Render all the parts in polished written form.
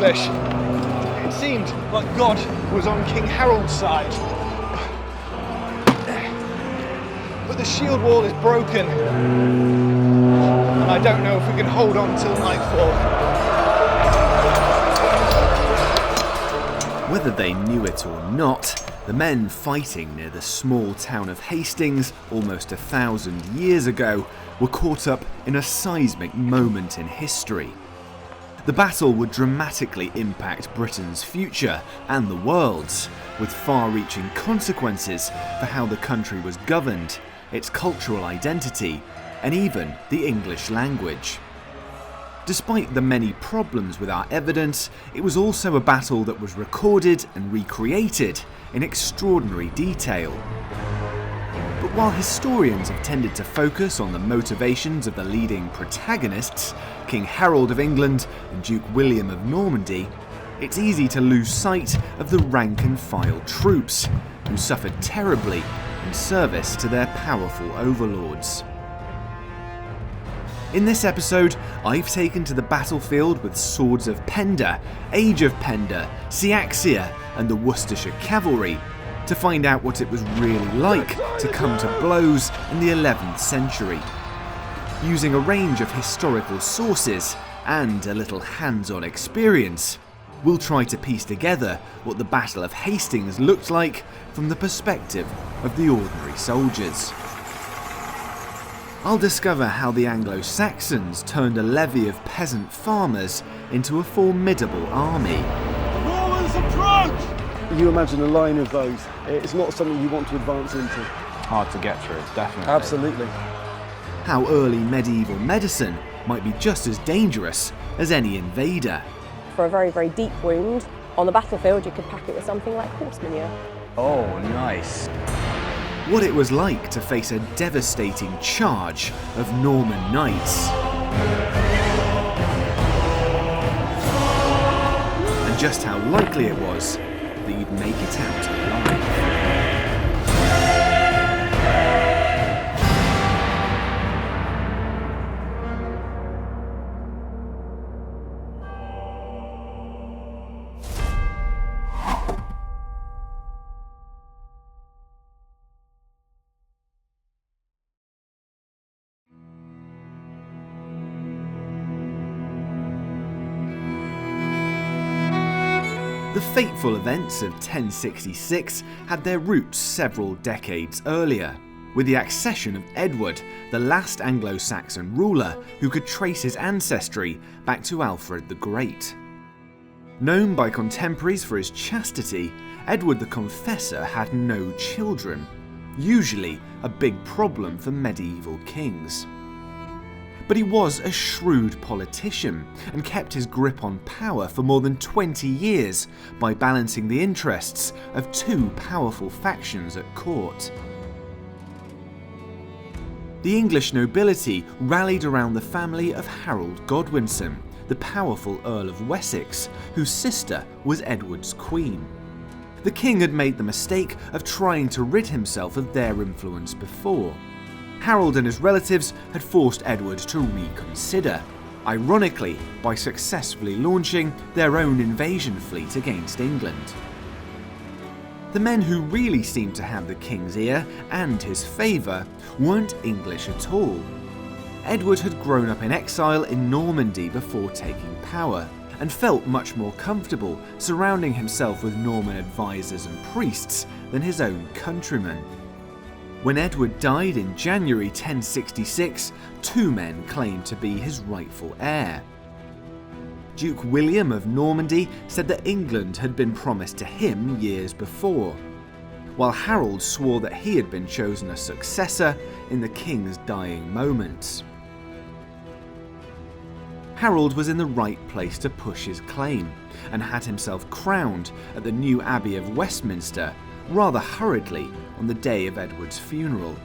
English. It seemed like God was on King Harold's side. But the shield wall is broken, and I don't know if we can hold on till nightfall. Whether they knew it or not, the men fighting near the small town of Hastings almost 1,000 years ago were caught up in a seismic moment in history. The battle would dramatically impact Britain's future and the world's, with far-reaching consequences for how the country was governed, its cultural identity, and even the English language. Despite the many problems with our evidence, it was also a battle that was recorded and recreated in extraordinary detail. But while historians have tended to focus on the motivations of the leading protagonists, King Harold of England and Duke William of Normandy, it's easy to lose sight of the rank-and-file troops, who suffered terribly in service to their powerful overlords. In this episode, I've taken to the battlefield with swords of Penda, Age of Penda, Cyaxia and the Worcestershire cavalry to find out what it was really like to come to blows in the 11th century. Using a range of historical sources and a little hands-on experience, we'll try to piece together what the Battle of Hastings looked like from the perspective of the ordinary soldiers. I'll discover how the Anglo-Saxons turned a levy of peasant farmers into a formidable army. The Normans approach! You imagine a line of those, it's not something you want to advance into. Hard to get through, definitely. Absolutely. How early medieval medicine might be just as dangerous as any invader. For a very, very deep wound, on the battlefield you could pack it with something like horse manure. Oh, nice. What it was like to face a devastating charge of Norman knights. And just how likely it was that you'd make it out alive. The fateful events of 1066 had their roots several decades earlier, with the accession of Edward, the last Anglo-Saxon ruler who could trace his ancestry back to Alfred the Great. Known by contemporaries for his chastity, Edward the Confessor had no children, usually a big problem for medieval kings. But he was a shrewd politician and kept his grip on power for more than 20 years by balancing the interests of two powerful factions at court. The English nobility rallied around the family of Harold Godwinson, the powerful Earl of Wessex, whose sister was Edward's queen. The king had made the mistake of trying to rid himself of their influence before. Harold and his relatives had forced Edward to reconsider, ironically by successfully launching their own invasion fleet against England. The men who really seemed to have the king's ear and his favour weren't English at all. Edward had grown up in exile in Normandy before taking power, and felt much more comfortable surrounding himself with Norman advisors and priests than his own countrymen. When Edward died in January 1066, two men claimed to be his rightful heir. Duke William of Normandy said that England had been promised to him years before, while Harold swore that he had been chosen a successor in the king's dying moments. Harold was in the right place to push his claim, and had himself crowned at the new Abbey of Westminster rather hurriedly on the day of Edward's funeral.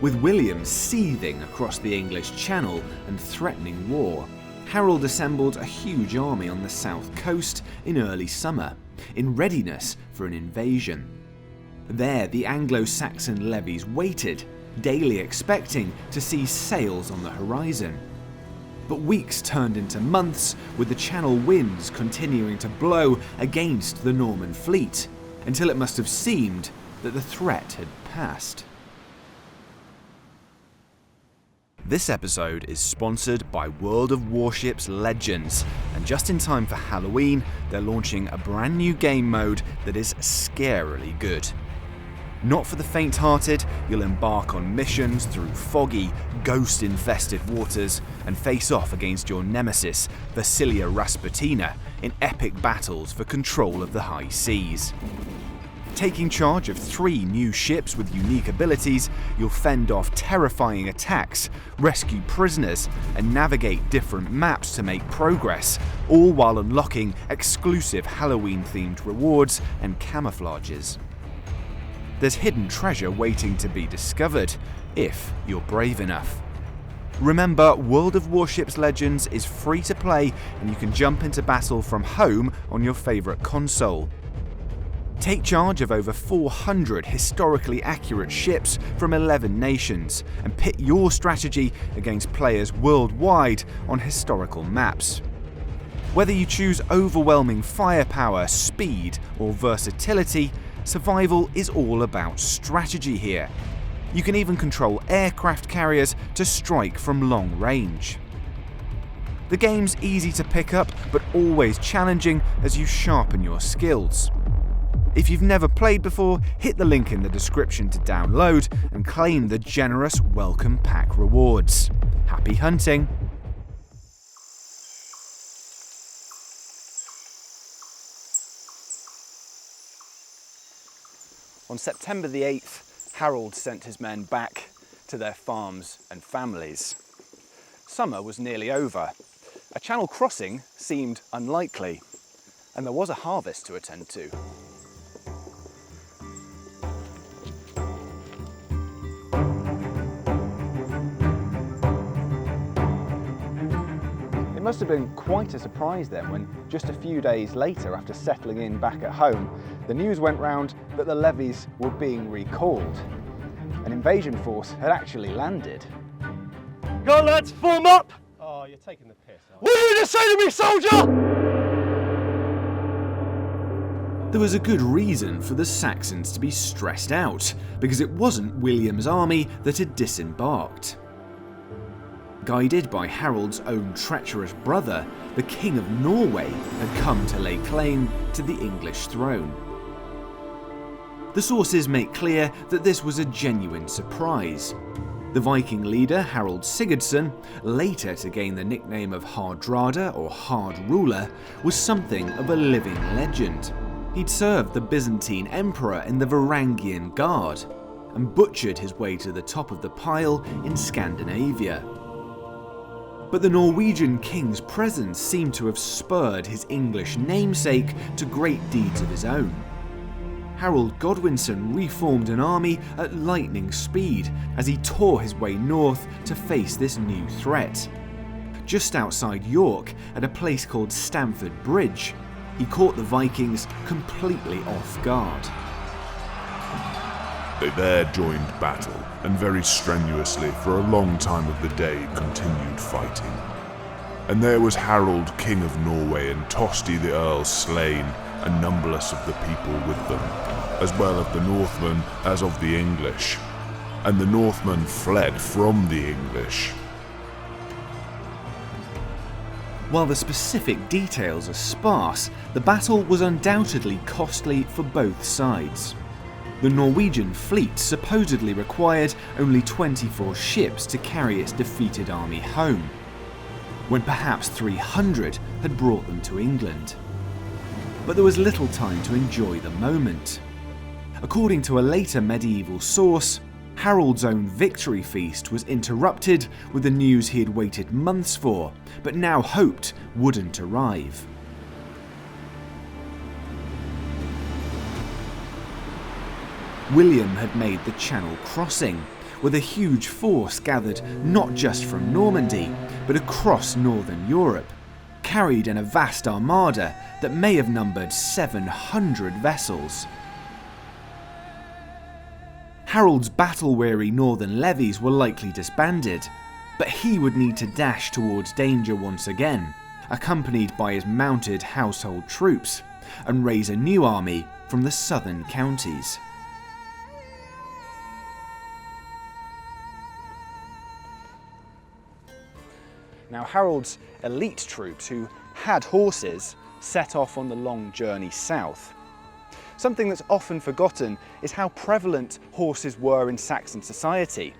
With William seething across the English Channel and threatening war, Harold assembled a huge army on the south coast in early summer, in readiness for an invasion. There the Anglo-Saxon levies waited, daily expecting to see sails on the horizon. But weeks turned into months, with the Channel winds continuing to blow against the Norman fleet, until it must have seemed that the threat had passed. This episode is sponsored by World of Warships Legends, and just in time for Halloween, they're launching a brand new game mode that is scarily good. Not for the faint-hearted, you'll embark on missions through foggy, ghost-infested waters and face off against your nemesis, Vasilia Rasputina, in epic battles for control of the high seas. Taking charge of 3 new ships with unique abilities, you'll fend off terrifying attacks, rescue prisoners, and navigate different maps to make progress, all while unlocking exclusive Halloween-themed rewards and camouflages. There's hidden treasure waiting to be discovered, if you're brave enough. Remember, World of Warships Legends is free to play, and you can jump into battle from home on your favourite console. Take charge of over 400 historically accurate ships from 11 nations and pit your strategy against players worldwide on historical maps. Whether you choose overwhelming firepower, speed, or versatility, survival is all about strategy here. You can even control aircraft carriers to strike from long range. The game's easy to pick up, but always challenging as you sharpen your skills. If you've never played before, hit the link in the description to download and claim the generous welcome pack rewards. Happy hunting! On September the 8th, Harold sent his men back to their farms and families. Summer was nearly over. A channel crossing seemed unlikely, and there was a harvest to attend to. It must have been quite a surprise then when, just a few days later after settling in back at home, the news went round that the levies were being recalled. An invasion force had actually landed. Go on, lads, form up! Oh, you're taking the piss, aren't What did you just say to me, soldier? There was a good reason for the Saxons to be stressed out, because it wasn't William's army that had disembarked. Guided by Harold's own treacherous brother, the King of Norway had come to lay claim to the English throne. The sources make clear that this was a genuine surprise. The Viking leader Harald Sigurdsson, later to gain the nickname of Hadrada or Hard Ruler, was something of a living legend. He'd served the Byzantine emperor in the Varangian Guard and butchered his way to the top of the pile in Scandinavia. But the Norwegian king's presence seemed to have spurred his English namesake to great deeds of his own. Harold Godwinson reformed an army at lightning speed as he tore his way north to face this new threat. Just outside York, at a place called Stamford Bridge, he caught the Vikings completely off guard. They there joined battle, and very strenuously for a long time of the day continued fighting. And there was Harold, King of Norway, and Tosti the Earl slain, and numberless of the people with them, as well of the Northmen as of the English. And the Northmen fled from the English. While the specific details are sparse, the battle was undoubtedly costly for both sides. The Norwegian fleet supposedly required only 24 ships to carry its defeated army home, when perhaps 300 had brought them to England. But there was little time to enjoy the moment. According to a later medieval source, Harold's own victory feast was interrupted with the news he had waited months for, but now hoped wouldn't arrive. William had made the Channel crossing, with a huge force gathered not just from Normandy, but across northern Europe, carried in a vast armada that may have numbered 700 vessels. Harold's battle-weary northern levies were likely disbanded, but he would need to dash towards danger once again, accompanied by his mounted household troops, and raise a new army from the southern counties. Now Harold's elite troops, who had horses, set off on the long journey south. Something that's often forgotten is how prevalent horses were in Saxon society.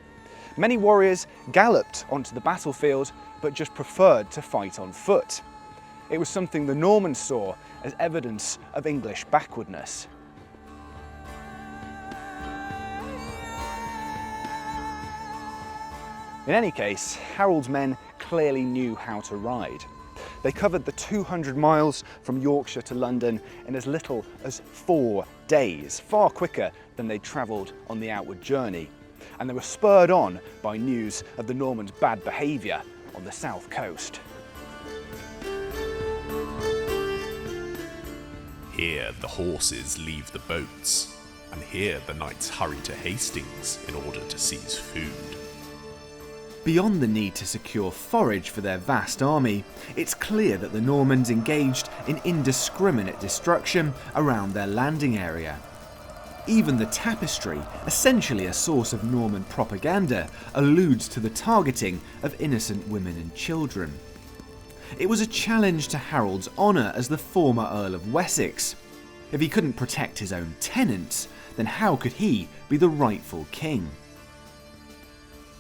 Many warriors galloped onto the battlefield, but just preferred to fight on foot. It was something the Normans saw as evidence of English backwardness. In any case, Harold's men clearly knew how to ride. They covered the 200 miles from Yorkshire to London in as little as 4 days, far quicker than they'd travelled on the outward journey. And they were spurred on by news of the Normans' bad behaviour on the south coast. Here the horses leave the boats, and here the knights hurry to Hastings in order to seize food. Beyond the need to secure forage for their vast army, it's clear that the Normans engaged in indiscriminate destruction around their landing area. Even the tapestry, essentially a source of Norman propaganda, alludes to the targeting of innocent women and children. It was a challenge to Harold's honour as the former Earl of Wessex. If he couldn't protect his own tenants, then how could he be the rightful king?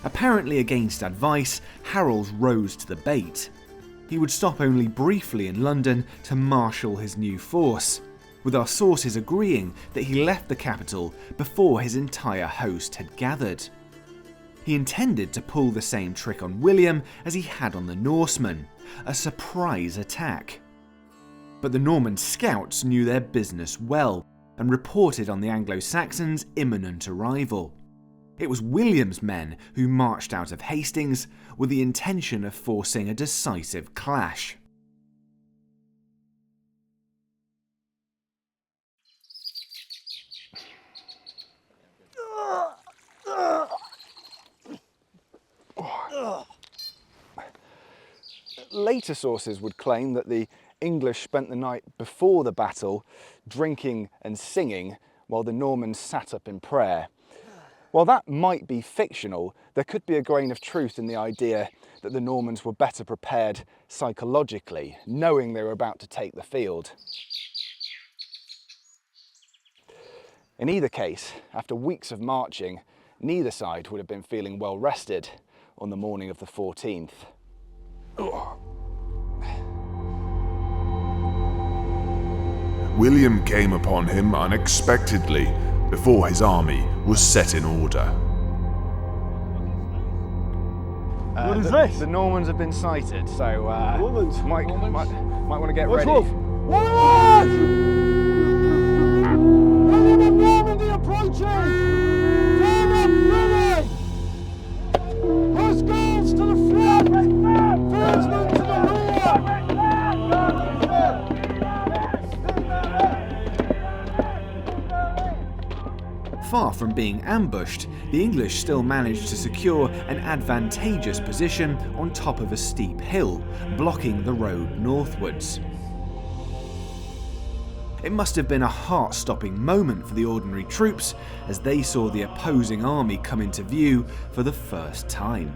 Apparently against advice, Harold rose to the bait. He would stop only briefly in London to marshal his new force, with our sources agreeing that he left the capital before his entire host had gathered. He intended to pull the same trick on William as he had on the Norsemen, a surprise attack. But the Norman scouts knew their business well and reported on the Anglo-Saxons' imminent arrival. It was William's men who marched out of Hastings with the intention of forcing a decisive clash. Later sources would claim that the English spent the night before the battle drinking and singing while the Normans sat up in prayer. While that might be fictional, there could be a grain of truth in the idea that the Normans were better prepared psychologically, knowing they were about to take the field. In either case, after weeks of marching, neither side would have been feeling well rested on the morning of the 14th. William came upon him unexpectedly before his army was set in order. What is this? The Normans have been sighted, so Normans? might want to get What's ready. wrong? Warriors! William of Normandy approaching! Turn up, ready! Huscarls to the front! Fyrdmen to the rear! Far from being ambushed, the English still managed to secure an advantageous position on top of a steep hill, blocking the road northwards. It must have been a heart-stopping moment for the ordinary troops as they saw the opposing army come into view for the first time.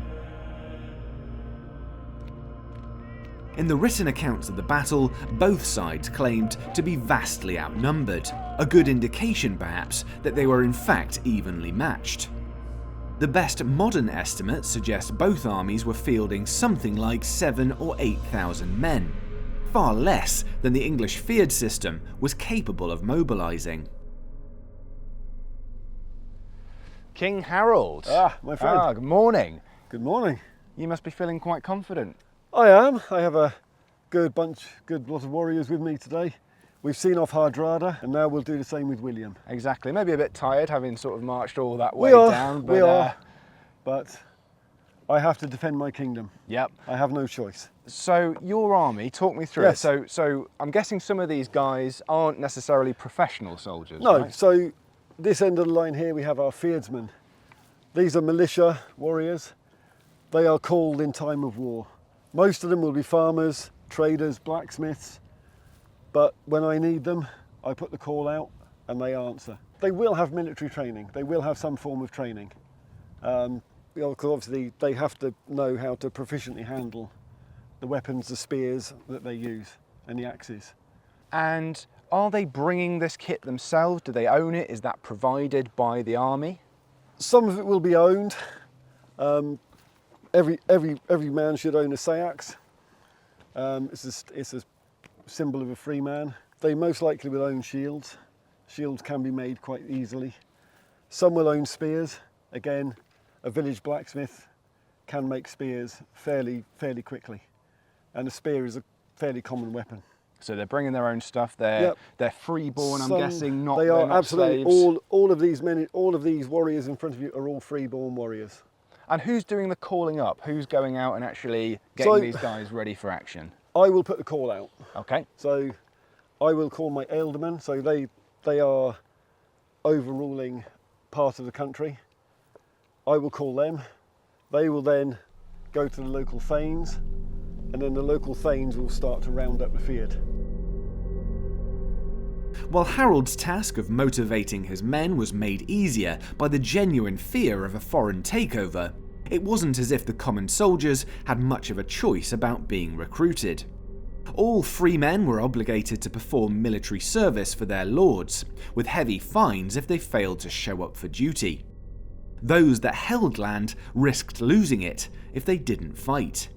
In the written accounts of the battle, both sides claimed to be vastly outnumbered, a good indication perhaps that they were in fact evenly matched. The best modern estimates suggest both armies were fielding something like 7,000 or 8,000 men, far less than the English feigned system was capable of mobilising. King Harold. My friend. Good morning. Good morning. You must be feeling quite confident. I am. I have a good lot of warriors with me today. We've seen off Hadrada, and now we'll do the same with William. Exactly. Maybe a bit tired, having sort of marched all that way We are, down. But, we are. But I have to defend my kingdom. Yep. I have no choice. So your army, talk me through Yes. it. So I'm guessing some of these guys aren't necessarily professional soldiers. No, right? so this end of the line here we have our fyrdmen. These are militia warriors. They are called in time of war. Most of them will be farmers, traders, blacksmiths, but when I need them, I put the call out and they answer. They will have military training. They will have some form of training. Because obviously they have to know how to proficiently handle the weapons, the spears that they use, and the axes. And are they bringing this kit themselves? Do they own it? Is that provided by the army? Some of it will be owned. Every man should own a sayax. It's a symbol of a free man. They most likely will own shields. Shields can be made quite easily. Some will own spears. Again, a village blacksmith can make spears fairly quickly, and a spear is a fairly common weapon. So they're bringing their own stuff. They're freeborn, I'm guessing. They are not absolutely slaves. all of these warriors in front of you are all freeborn warriors. And who's doing the calling up? Who's going out and actually getting these guys ready for action? I will put the call out. Okay. So I will call my ealdormen. So they are overruling part of the country. I will call them. They will then go to the local thanes, and then the local thanes will start to round up the fyrd. While Harold's task of motivating his men was made easier by the genuine fear of a foreign takeover, it wasn't as if the common soldiers had much of a choice about being recruited. All free men were obligated to perform military service for their lords, with heavy fines if they failed to show up for duty. Those that held land risked losing it if they didn't fight.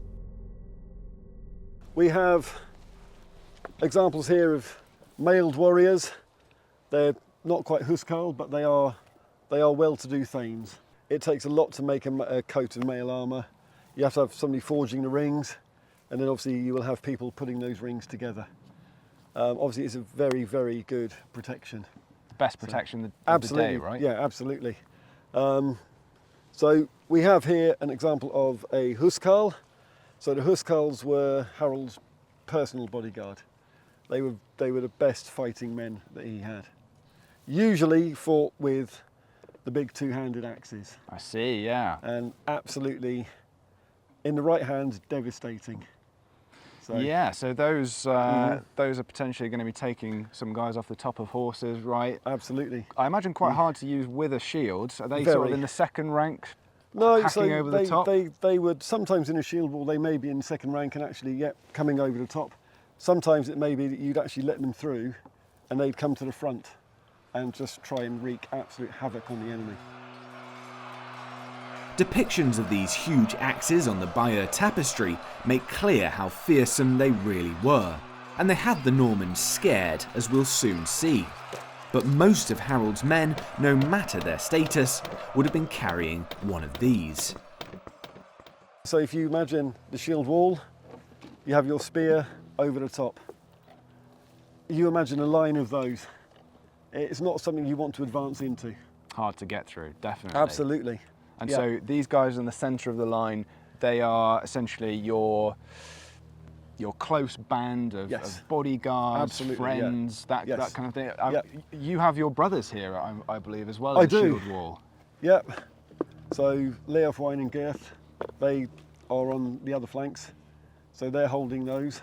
We have examples here of mailed warriors. They're not quite huscarls, but they are well-to-do thanes. It takes a lot to make a coat of mail armour. You have to have somebody forging the rings, and then obviously you will have people putting those rings together. Obviously it's a very, very good protection. Best protection of the day, right? Yeah, absolutely. So we have here an example of a huscarl. So the huscarls were Harold's personal bodyguard. They were the best fighting men that he had. Usually fought with the big two-handed axes. I see, yeah. And absolutely, in the right hand, devastating. So, yeah, so those are potentially going to be taking some guys off the top of horses, right? Absolutely. I imagine quite hard to use with a shield. Are they Very. sort of in the second rank, No, hacking so over the top? they would, sometimes in a shield wall, they may be in second rank and actually, coming over the top. Sometimes it may be that you'd actually let them through and they'd come to the front and just try and wreak absolute havoc on the enemy. Depictions of these huge axes on the Bayeux tapestry make clear how fearsome they really were, and they had the Normans scared, as we'll soon see. But most of Harold's men, no matter their status, would have been carrying one of these. So if you imagine the shield wall, you have your spear over the top. You imagine a line of those. It's not something you want to advance into. Hard to get through, definitely. Absolutely. And so these guys in the centre of the line, they are essentially your close band of bodyguards, Absolutely, friends, that kind of thing. You have your brothers here, I believe, as well. I in the do. Shield wall. Yep. So Leofwine and Girth, they are on the other flanks. So they're holding those.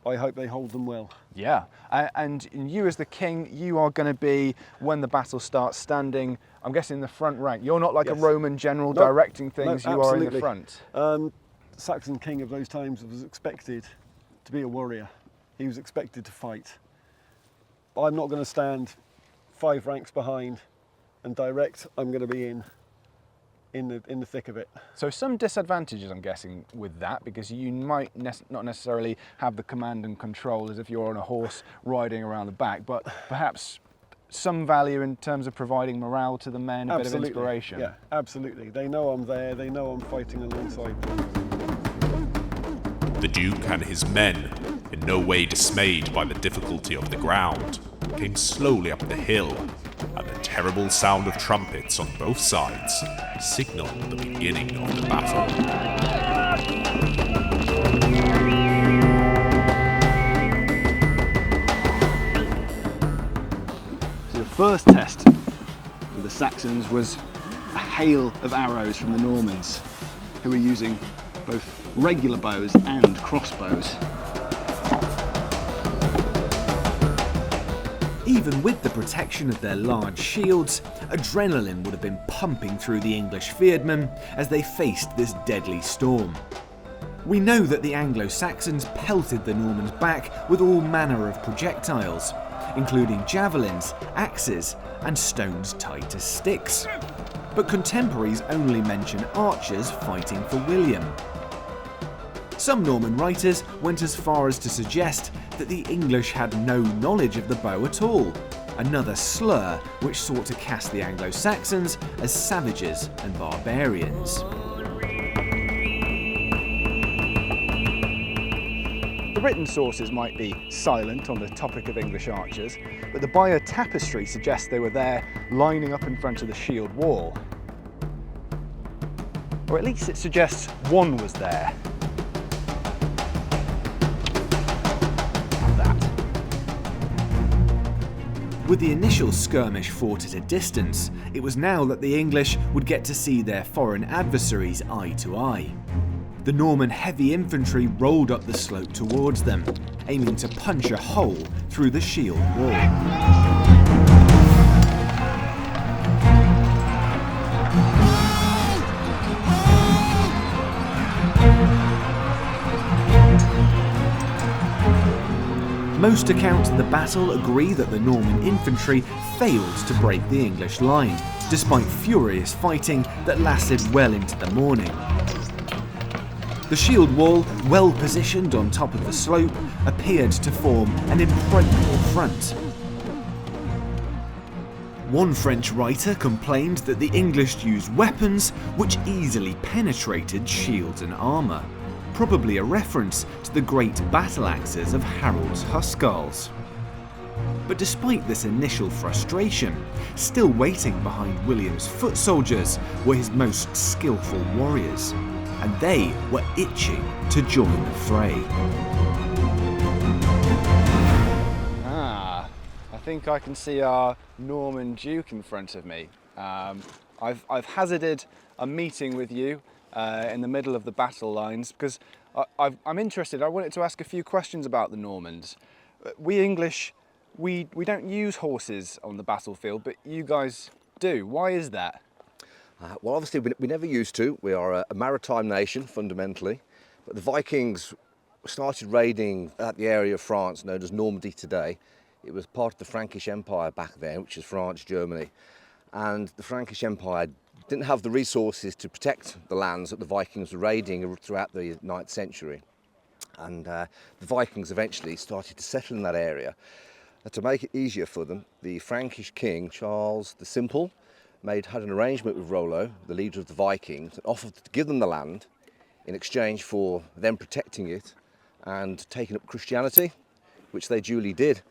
I hope they hold them well. Yeah, and you as the king, you are going to be, when the battle starts, standing, I'm guessing, in the front rank. You're not like a Roman general directing things, you are in the front. Saxon king of those times was expected to be a warrior. He was expected to fight. I'm not going to stand 5 ranks behind and direct. I'm going to be in the thick of it. So some disadvantages, I'm guessing, with that, because you might not necessarily have the command and control as if you're on a horse riding around the back, but perhaps some value in terms of providing morale to the men, a bit of inspiration. Yeah, absolutely. They know I'm there, they know I'm fighting alongside them. The Duke and his men, in no way dismayed by the difficulty of the ground, came slowly up the hill, and the terrible sound of trumpets on both sides signalled the beginning of the battle. So the first test for the Saxons was a hail of arrows from the Normans, who were using both regular bows and crossbows. Even with the protection of their large shields, adrenaline would have been pumping through the English fyrdmen as they faced this deadly storm. We know that the Anglo-Saxons pelted the Normans back with all manner of projectiles, including javelins, axes, and stones tied to sticks. But contemporaries only mention archers fighting for William. Some Norman writers went as far as to suggest that the English had no knowledge of the bow at all, another slur which sought to cast the Anglo-Saxons as savages and barbarians. The written sources might be silent on the topic of English archers, but the Bayeux tapestry suggests they were there lining up in front of the shield wall. Or at least it suggests one was there. With the initial skirmish fought at a distance, it was now that the English would get to see their foreign adversaries eye to eye. The Norman heavy infantry rolled up the slope towards them, aiming to punch a hole through the shield wall. Most accounts of the battle agree that the Norman infantry failed to break the English line, despite furious fighting that lasted well into the morning. The shield wall, well positioned on top of the slope, appeared to form an impregnable front. One French writer complained that the English used weapons which easily penetrated shields and armour, probably a reference to the great battle axes of Harold's huscarls. But despite this initial frustration, still waiting behind William's foot soldiers were his most skillful warriors, and they were itching to join the fray. I think I can see our Norman Duke in front of me. I've hazarded a meeting with you in the middle of the battle lines because I'm interested. I wanted to ask a few questions about the Normans. We English, we don't use horses on the battlefield, but you guys do. Why is that? Well, obviously we never used to. We are a maritime nation fundamentally, but the Vikings started raiding at the area of France known as Normandy today. It was part of the Frankish Empire back then, which is France, Germany, and the Frankish Empire didn't have the resources to protect the lands that the Vikings were raiding throughout the 9th century. And the Vikings eventually started to settle in that area. To make it easier for them, the Frankish king, Charles the Simple, had an arrangement with Rollo, the leader of the Vikings, and offered to give them the land in exchange for them protecting it and taking up Christianity, which they duly did.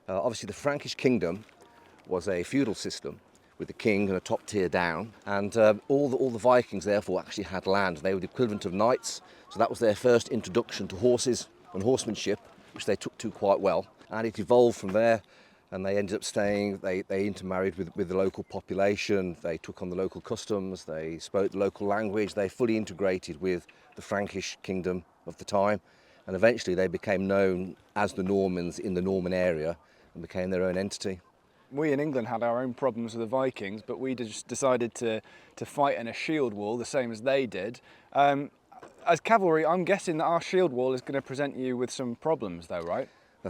Obviously the Frankish kingdom was a feudal system with the king and a top tier down, and all the Vikings therefore actually had land. They were the equivalent of knights, so that was their first introduction to horses and horsemanship, which they took to quite well, and it evolved from there, and they ended up staying, they intermarried with the local population, they took on the local customs, they spoke the local language, they fully integrated with the Frankish kingdom of the time, and eventually they became known as the Normans in the Norman area and became their own entity. We in England had our own problems with the Vikings, but we just decided to fight in a shield wall, the same as they did. As cavalry, I'm guessing that our shield wall is going to present you with some problems though, right?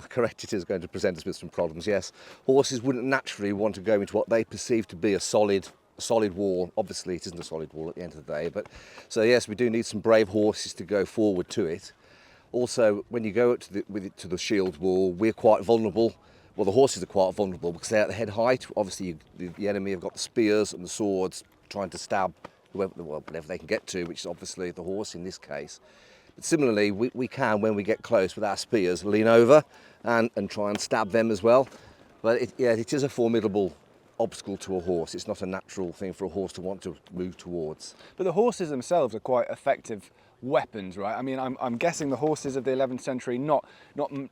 Correct, it is going to present us with some problems, yes. Horses wouldn't naturally want to go into what they perceive to be a solid wall. Obviously it isn't a solid wall at the end of the day, but so yes, we do need some brave horses to go forward to it. Also, when you go to the shield wall, we're quite vulnerable. Well, the horses are quite vulnerable because they're at the head height. Obviously, the enemy have got the spears and the swords trying to stab whatever they can get to, which is obviously the horse in this case. But similarly, we can, when we get close with our spears, lean over and try and stab them as well. But it is a formidable obstacle to a horse. It's not a natural thing for a horse to want to move towards. But the horses themselves are quite effective weapons, right? I mean, I'm guessing the horses of the 11th century, not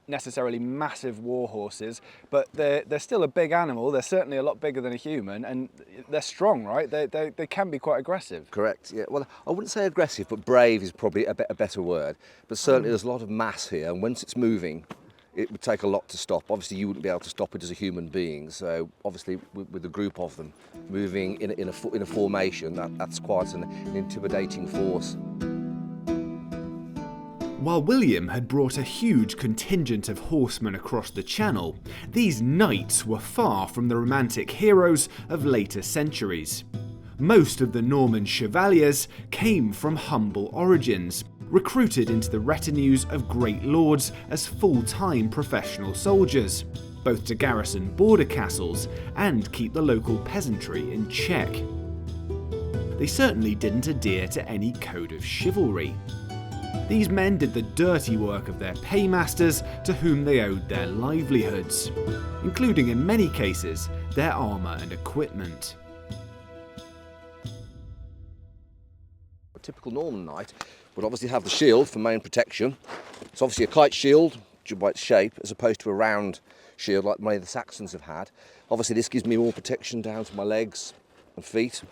necessarily massive war horses, but they're still a big animal. They're certainly a lot bigger than a human, and they're strong, right? They can be quite aggressive. Correct, yeah. Well, I wouldn't say aggressive, but brave is probably a better word. But certainly there's a lot of mass here, and once it's moving, it would take a lot to stop. Obviously, you wouldn't be able to stop it as a human being. So, obviously, with a group of them moving in a formation, that's quite an intimidating force. While William had brought a huge contingent of horsemen across the Channel, these knights were far from the romantic heroes of later centuries. Most of the Norman chevaliers came from humble origins, recruited into the retinues of great lords as full-time professional soldiers, both to garrison border castles and keep the local peasantry in check. They certainly didn't adhere to any code of chivalry. These men did the dirty work of their paymasters to whom they owed their livelihoods, including in many cases their armour and equipment. A typical Norman knight would obviously have the shield for main protection. It's obviously a kite shield, judged by its shape, as opposed to a round shield like many of the Saxons have had. Obviously this gives me more protection down to my legs and feet.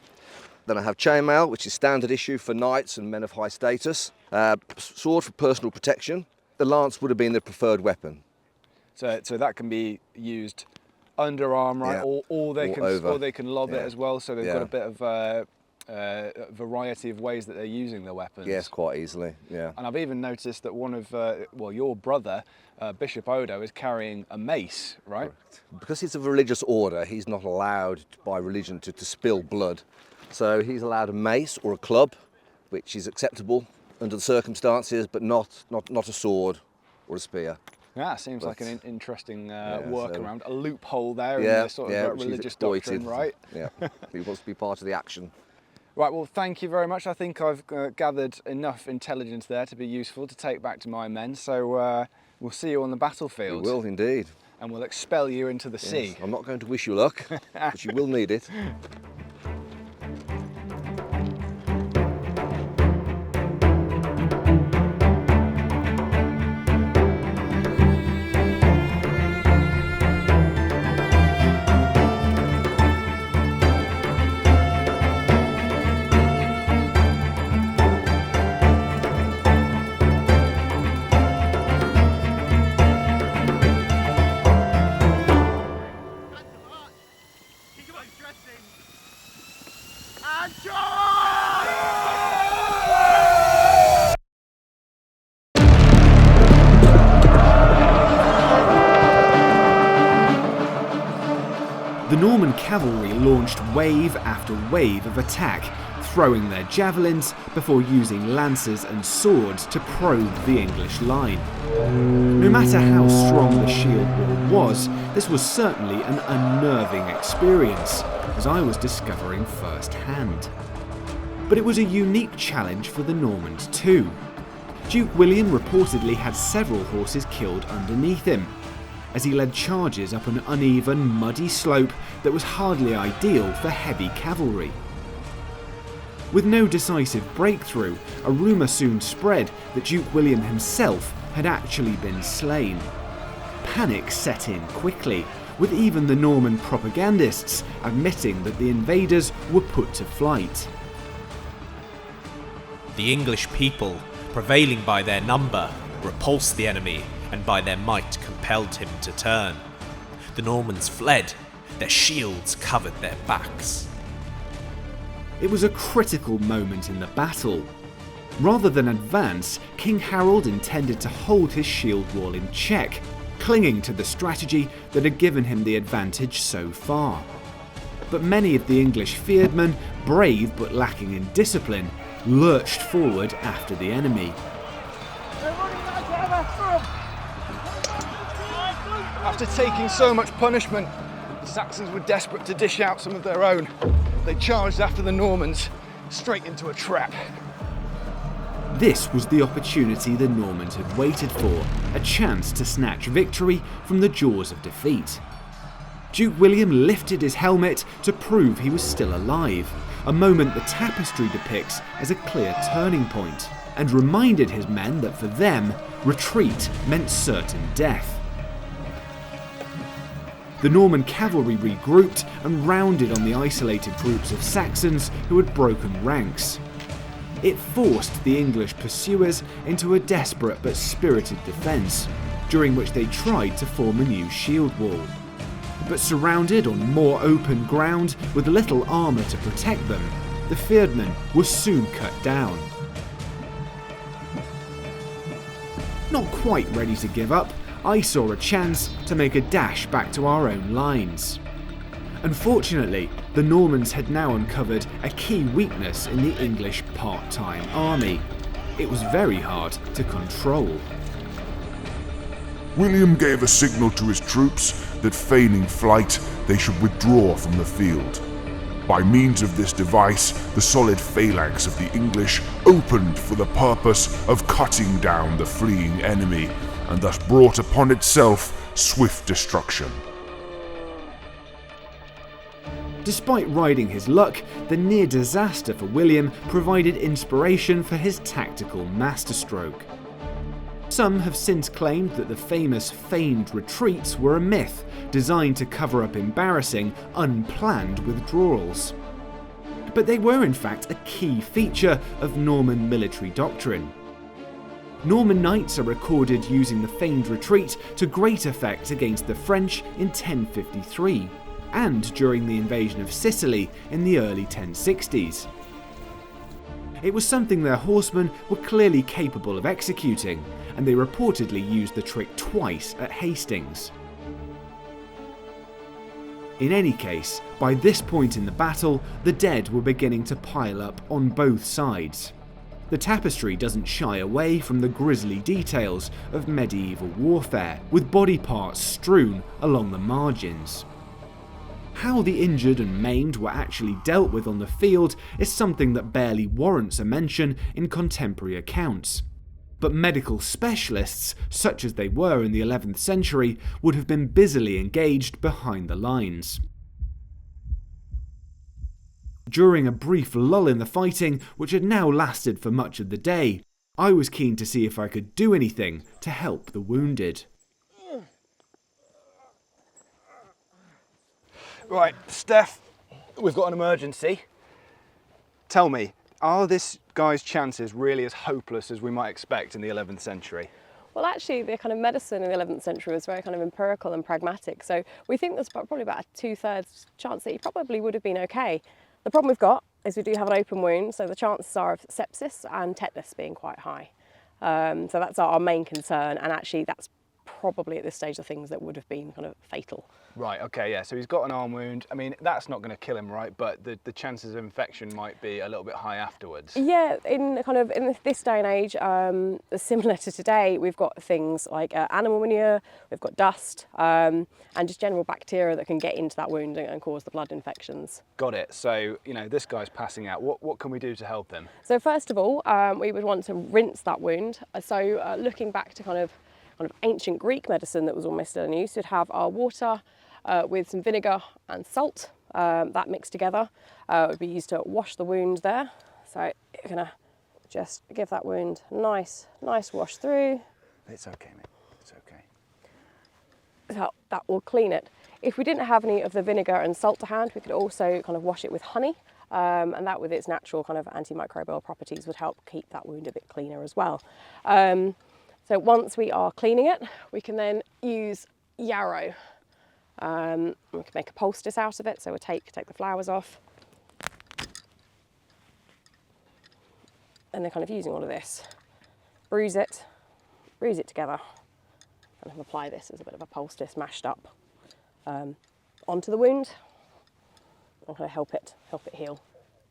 Then I have chainmail, which is standard issue for knights and men of high status. Sword for personal protection. The lance would have been the preferred weapon. So that can be used underarm, right? Yeah. Or they can lob it as well. So they've got a bit of variety of ways that they're using their weapons. Yes, quite easily. Yeah. And I've even noticed that one of your brother, Bishop Odo, is carrying a mace, right? Correct. Because he's of a religious order, he's not allowed by religion to spill blood. So he's allowed a mace or a club, which is acceptable under the circumstances, but not a sword or a spear. Yeah, seems like an interesting workaround, a loophole there in the sort of religious doctrine, right? Yeah, he wants to be part of the action. Right, well, thank you very much. I think I've gathered enough intelligence there to be useful to take back to my men, so we'll see you on the battlefield. We will indeed. And we'll expel you into the sea. I'm not going to wish you luck, but you will need it. The Norman cavalry launched wave after wave of attack, throwing their javelins before using lances and swords to probe the English line. No matter how strong the shield wall was, this was certainly an unnerving experience, as I was discovering firsthand. But it was a unique challenge for the Normans too. Duke William reportedly had several horses killed underneath him, as he led charges up an uneven, muddy slope that was hardly ideal for heavy cavalry. With no decisive breakthrough, a rumour soon spread that Duke William himself had actually been slain. Panic set in quickly, with even the Norman propagandists admitting that the invaders were put to flight. The English people, prevailing by their number, repulsed the enemy and by their might compelled him to turn. The Normans fled, their shields covered their backs. It was a critical moment in the battle. Rather than advance, King Harald intended to hold his shield wall in check, clinging to the strategy that had given him the advantage so far. But many of the English fyrdmen, brave but lacking in discipline, lurched forward after the enemy. After taking so much punishment, the Saxons were desperate to dish out some of their own. They charged after the Normans, straight into a trap. This was the opportunity the Normans had waited for, a chance to snatch victory from the jaws of defeat. Duke William lifted his helmet to prove he was still alive, a moment the tapestry depicts as a clear turning point, and reminded his men that for them, retreat meant certain death. The Norman cavalry regrouped and rounded on the isolated groups of Saxons who had broken ranks. It forced the English pursuers into a desperate but spirited defence, during which they tried to form a new shield wall. But surrounded on more open ground with little armour to protect them, the fyrdmen were soon cut down. Not quite ready to give up, I saw a chance to make a dash back to our own lines. Unfortunately, the Normans had now uncovered a key weakness in the English part-time army. It was very hard to control. William gave a signal to his troops that, feigning flight, they should withdraw from the field. By means of this device, the solid phalanx of the English opened for the purpose of cutting down the fleeing enemy, and thus brought upon itself swift destruction. Despite riding his luck, the near disaster for William provided inspiration for his tactical masterstroke. Some have since claimed that the famous feigned retreats were a myth designed to cover up embarrassing, unplanned withdrawals. But they were in fact a key feature of Norman military doctrine. Norman knights are recorded using the feigned retreat to great effect against the French in 1053, and during the invasion of Sicily in the early 1060s. It was something their horsemen were clearly capable of executing, and they reportedly used the trick twice at Hastings. In any case, by this point in the battle, the dead were beginning to pile up on both sides. The tapestry doesn't shy away from the grisly details of medieval warfare, with body parts strewn along the margins. How the injured and maimed were actually dealt with on the field is something that barely warrants a mention in contemporary accounts. But medical specialists, such as they were in the 11th century, would have been busily engaged behind the lines. During a brief lull in the fighting, which had now lasted for much of the day, I was keen to see if I could do anything to help the wounded. Right, Steph, we've got an emergency. Tell me, are this guy's chances really as hopeless as we might expect in the 11th century? Well, actually, the kind of medicine in the 11th century was very kind of empirical and pragmatic. So we think there's probably about a 2/3 chance that he probably would have been okay. The problem we've got is we do have an open wound, so the chances are of sepsis and tetanus being quite high. So that's our main concern, and actually that's probably at this stage the things that would have been kind of fatal. Right, okay, yeah, so he's got an arm wound. I mean, that's not going to kill him, right? But the chances of infection might be a little bit high afterwards. Yeah, in this day and age, similar to today, we've got things like animal manure, we've got dust, and just general bacteria that can get into that wound and cause the blood infections. Got it. So, you know, this guy's passing out. What can we do to help him? So first of all, we would want to rinse that wound. So looking back to kind of ancient Greek medicine that was almost still in use, you'd have our water with some vinegar and salt, that mixed together. Would be used to wash the wound there. So you're gonna just give that wound a nice wash through. It's okay, mate. It's okay. So that will clean it. If we didn't have any of the vinegar and salt to hand, we could also kind of wash it with honey, and that with its natural kind of antimicrobial properties would help keep that wound a bit cleaner as well. So once we are cleaning it, we can then use yarrow. We can make a poultice out of it, so we'll take the flowers off. And then kind of using all of this, bruise it together, and apply this as a bit of a poultice mashed up onto the wound, and kind of help it heal.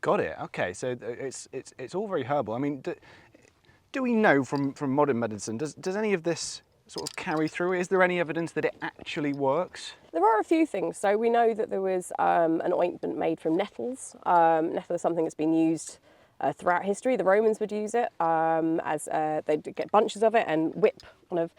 Got it. Okay, so it's all very herbal. I mean, do we know from modern medicine, does any of this sort of carry through? Is there any evidence that it actually works? There are a few things. So we know that there was an ointment made from nettles. Nettle is something that's been used throughout history. The Romans would use it as they'd get bunches of it and whip kind of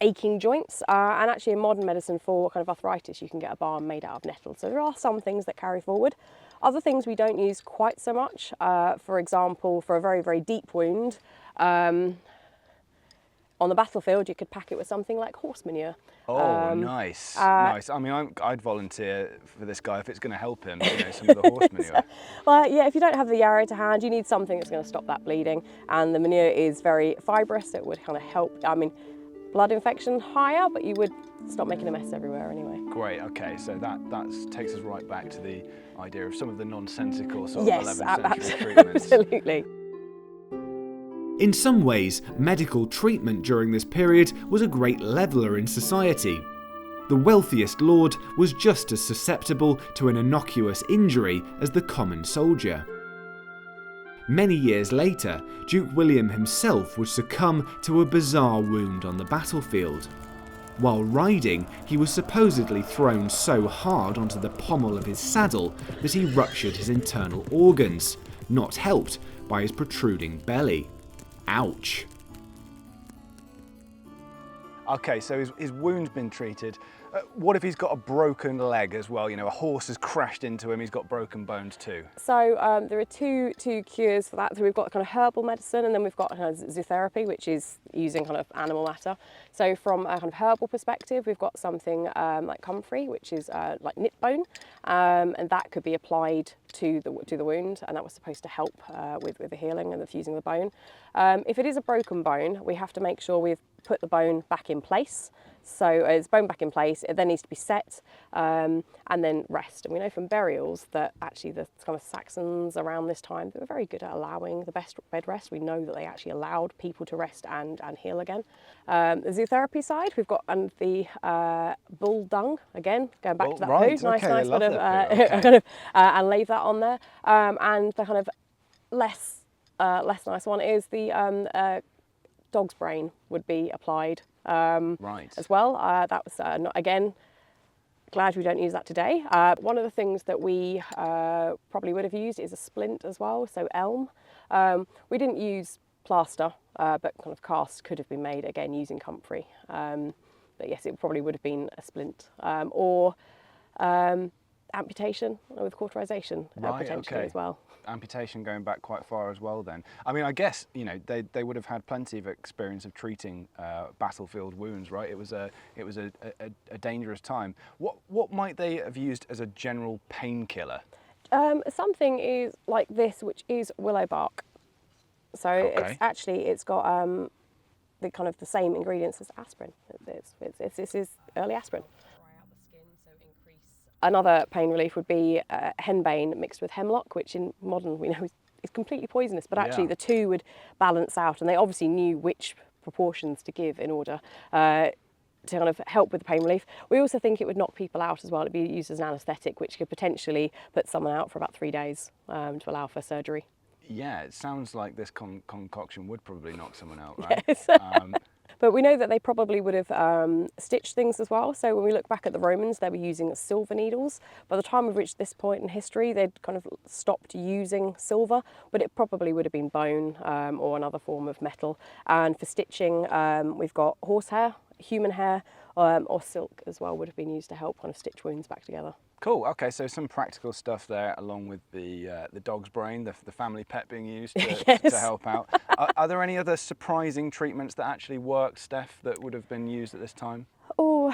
aching joints, and actually in modern medicine for kind of arthritis you can get a balm made out of nettle. So there are some things that carry forward. Other things we don't use quite so much. For example, for a very, very deep wound, on the battlefield you could pack it with something like horse manure. Oh, nice, nice. I mean, I'd volunteer for this guy if it's going to help him, you know, some of the horse manure. Well, yeah, if you don't have the yarrow to hand, you need something that's going to stop that bleeding, and the manure is very fibrous, so it would kind of help. I mean, blood infection higher, but you would stop making a mess everywhere anyway. Great, okay, so that takes us right back to the idea of some of the nonsensical sort of 11th century treatments. Absolutely. In some ways, medical treatment during this period was a great leveller in society. The wealthiest lord was just as susceptible to an innocuous injury as the common soldier. Many years later, Duke William himself would succumb to a bizarre wound on the battlefield. While riding, he was supposedly thrown so hard onto the pommel of his saddle that he ruptured his internal organs, not helped by his protruding belly. Ouch. Okay, so his wound's been treated. What if he's got a broken leg as well? You know, a horse has crashed into him, he's got broken bones too. So there are two cures for that. So we've got kind of herbal medicine, and then we've got kind of zootherapy, which is using kind of animal matter. So from a kind of herbal perspective, we've got something like comfrey, which is like knit bone, and that could be applied to the wound, and that was supposed to help with the healing and the fusing of the bone. If it is a broken bone, we have to make sure we've put the bone back in place. So it's bone back in place, it then needs to be set and then rest. And we know from burials that actually the kind of Saxons around this time, they were very good at allowing the best bed rest. We know that they actually allowed people to rest and heal again. The zootherapy side, we've got the bull dung, again, going back to that right, poo. Nice okay, bit of, okay. kind of and leave that on there. And the kind of less nice one is the dog's brain would be applied. Right. As well. That was, not, again, glad we don't use that today. One of the things that we probably would have used is a splint as well, so elm. We didn't use plaster, but kind of cast could have been made, again, using comfrey. But yes, it probably would have been a splint. Or amputation with cauterization, potentially as well. Amputation going back quite far as well then. I mean, I guess, you know, they would have had plenty of experience of treating battlefield wounds, right? It was a dangerous time. What might they have used as a general painkiller? Something is like this, which is willow bark. So it's got the kind of the same ingredients as aspirin. This is early aspirin. Another pain relief would be henbane mixed with hemlock, which in modern we know is completely poisonous, but actually the two would balance out, and they obviously knew which proportions to give in order to kind of help with the pain relief. We also think it would knock people out as well. It'd be used as an anaesthetic, which could potentially put someone out for about 3 days to allow for surgery. Yeah, it sounds like this concoction would probably knock someone out, right? Yes. But we know that they probably would have stitched things as well. So when we look back at the Romans, they were using silver needles. By the time we've reached this point in history, they'd kind of stopped using silver, but it probably would have been bone or another form of metal. And for stitching, we've got horsehair, human hair, or silk as well would have been used to help kind of stitch wounds back together. Cool. Okay, so some practical stuff there, along with the dog's brain, the family pet being used to help out. Are there any other surprising treatments that actually worked, Steph, that would have been used at this time? Oh,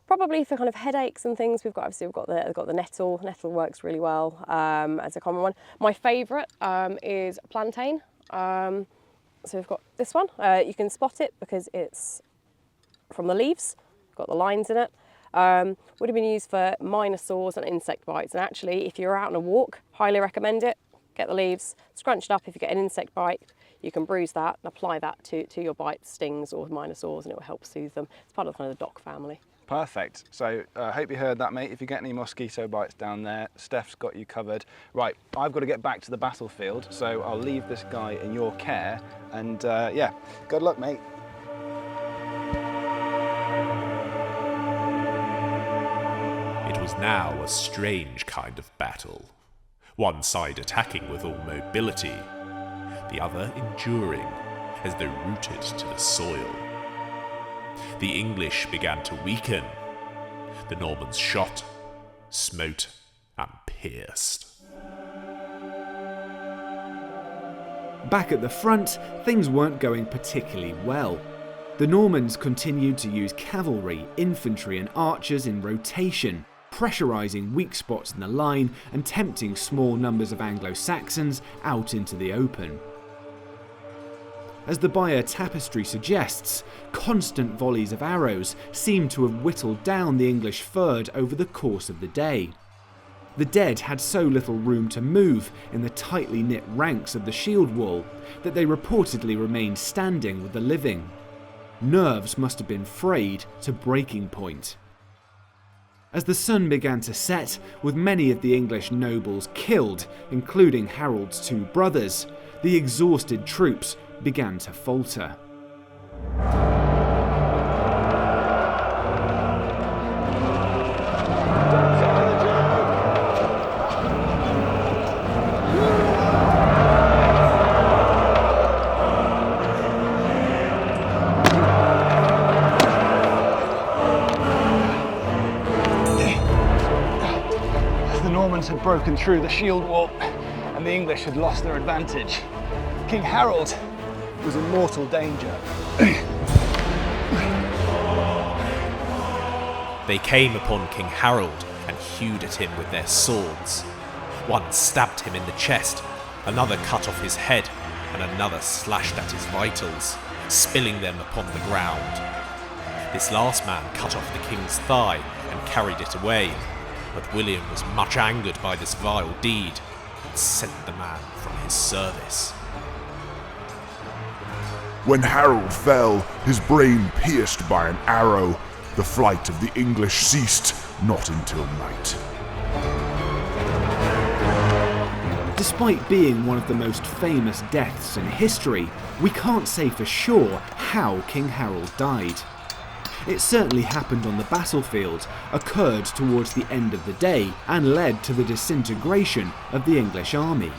probably for kind of headaches and things. We've got the nettle. Nettle works really well as a common one. My favourite is plantain. So we've got this one. You can spot it because it's from the leaves. Got the lines in it. Would have been used for minor sores and insect bites, and actually if you're out on a walk, highly recommend it. Get the leaves, scrunch it up. If you get an insect bite, you can bruise that and apply that to your bites, stings or minor sores, and it will help soothe them. It's part of kind of the dock family. Perfect. So I hope you heard that, mate. If you get any mosquito bites down there, Steph's got you covered. Right, I've got to get back to the battlefield, so I'll leave this guy in your care, and yeah, good luck, mate. It was now a strange kind of battle. One side attacking with all mobility, the other enduring as though rooted to the soil. the English began to weaken. The Normans shot, smote, and pierced. Back at the front, things weren't going particularly well. The Normans continued to use cavalry, infantry and archers in rotation, pressurising weak spots in the line and tempting small numbers of Anglo-Saxons out into the open. As the Bayeux Tapestry suggests, constant volleys of arrows seem to have whittled down the English fyrd over the course of the day. The dead had so little room to move in the tightly knit ranks of the shield wall that they reportedly remained standing with the living. Nerves must have been frayed to breaking point. As the sun began to set, with many of the English nobles killed, including Harold's two brothers, the exhausted troops began to falter. Had broken through the shield wall and the English had lost their advantage. King Harold was in mortal danger. They came upon King Harold and hewed at him with their swords. One stabbed him in the chest, another cut off his head, and another slashed at his vitals, spilling them upon the ground. This last man cut off the king's thigh and carried it away, but William was much angered by this vile deed and sent the man from his service. When Harold fell, his brain pierced by an arrow, the flight of the English ceased not until night. Despite being one of the most famous deaths in history, we can't say for sure how King Harold died. It certainly happened on the battlefield, occurred towards the end of the day, and led to the disintegration of the English army.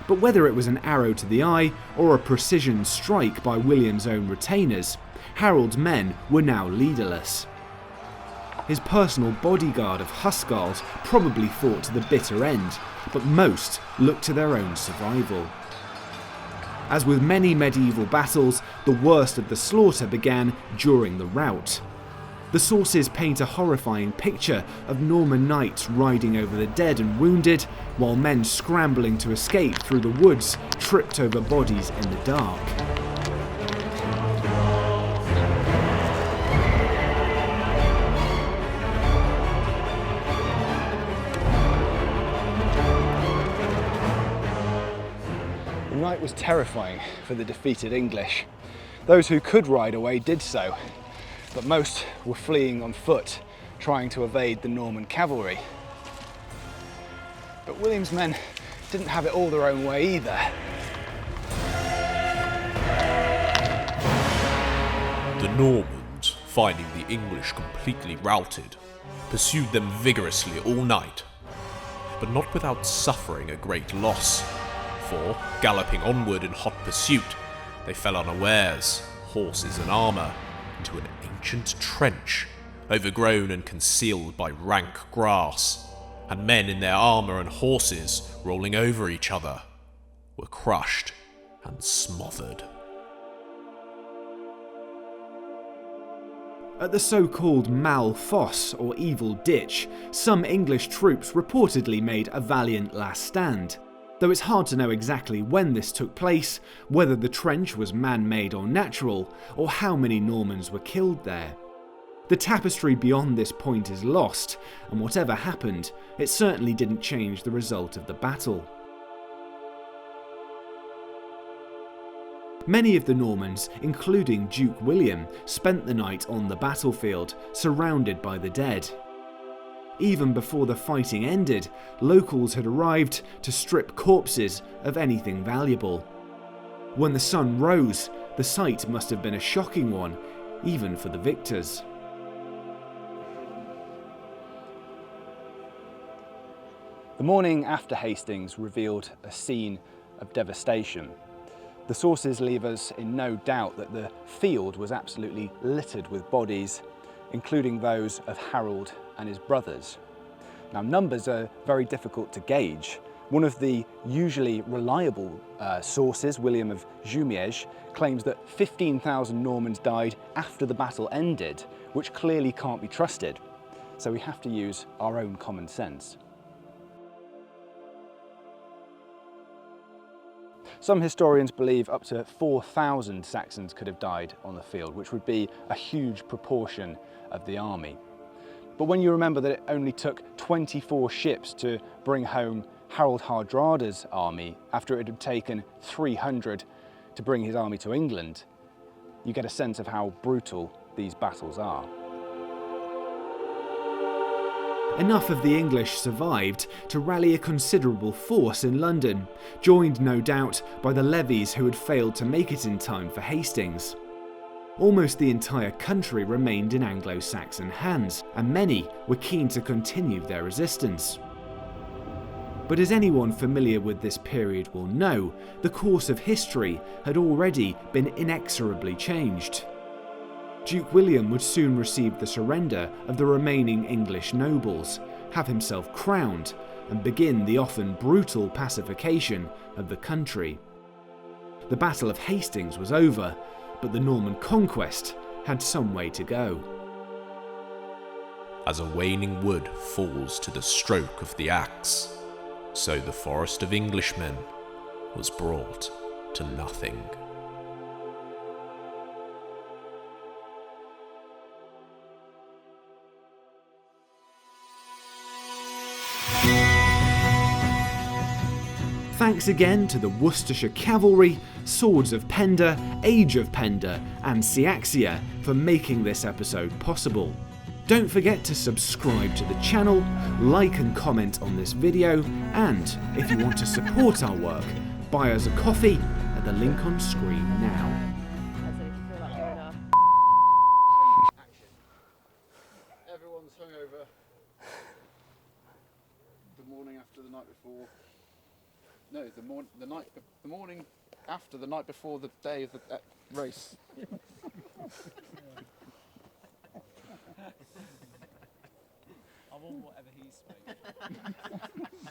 But whether it was an arrow to the eye or a precision strike by William's own retainers, Harold's men were now leaderless. His personal bodyguard of huscarls probably fought to the bitter end, but most looked to their own survival. As with many medieval battles, the worst of the slaughter began during the rout. The sources paint a horrifying picture of Norman knights riding over the dead and wounded, while men scrambling to escape through the woods tripped over bodies in the dark. The night was terrifying for the defeated English. Those who could ride away did so, but most were fleeing on foot, trying to evade the Norman cavalry. But William's men didn't have it all their own way either. The Normans, finding the English completely routed, pursued them vigorously all night, but not without suffering a great loss. For, galloping onward in hot pursuit, they fell unawares, horses and armour, into an ancient trench, overgrown and concealed by rank grass, and men in their armour and horses, rolling over each other, were crushed and smothered. At the so-called Mal Fosse, or Evil Ditch, some English troops reportedly made a valiant last stand. Though it's hard to know exactly when this took place, whether the trench was man-made or natural, or how many Normans were killed there. The tapestry beyond this point is lost, and whatever happened, it certainly didn't change the result of the battle. Many of the Normans, including Duke William, spent the night on the battlefield, surrounded by the dead. Even before the fighting ended, locals had arrived to strip corpses of anything valuable. When the sun rose, the sight must have been a shocking one, even for the victors. The morning after Hastings revealed a scene of devastation. The sources leave us in no doubt that the field was absolutely littered with bodies, including those of Harold and his brothers. Now, numbers are very difficult to gauge. One of the usually reliable sources, William of Jumièges, claims that 15,000 Normans died after the battle ended, which clearly can't be trusted. So we have to use our own common sense. Some historians believe up to 4,000 Saxons could have died on the field, which would be a huge proportion of the army. But when you remember that it only took 24 ships to bring home Harald Hadrada's army after it had taken 300 to bring his army to England, you get a sense of how brutal these battles are. Enough of the English survived to rally a considerable force in London, joined no doubt by the levies who had failed to make it in time for Hastings. Almost the entire country remained in Anglo-Saxon hands, and many were keen to continue their resistance. But as anyone familiar with this period will know, the course of history had already been inexorably changed. Duke William would soon receive the surrender of the remaining English nobles, have himself crowned, and begin the often brutal pacification of the country. The Battle of Hastings was over, but the Norman conquest had some way to go. As a waning wood falls to the stroke of the axe, so the forest of Englishmen was brought to nothing. Thanks again to the Worcestershire Cavalry, Swords of Penda, Age of Penda, and Cyaxia for making this episode possible. Don't forget to subscribe to the channel, like and comment on this video, and if you want to support our work, buy us a coffee at the link on screen now. Everyone's hungover the morning after the night before. No, the morning after the night before the day of the race. I want whatever he's spoken.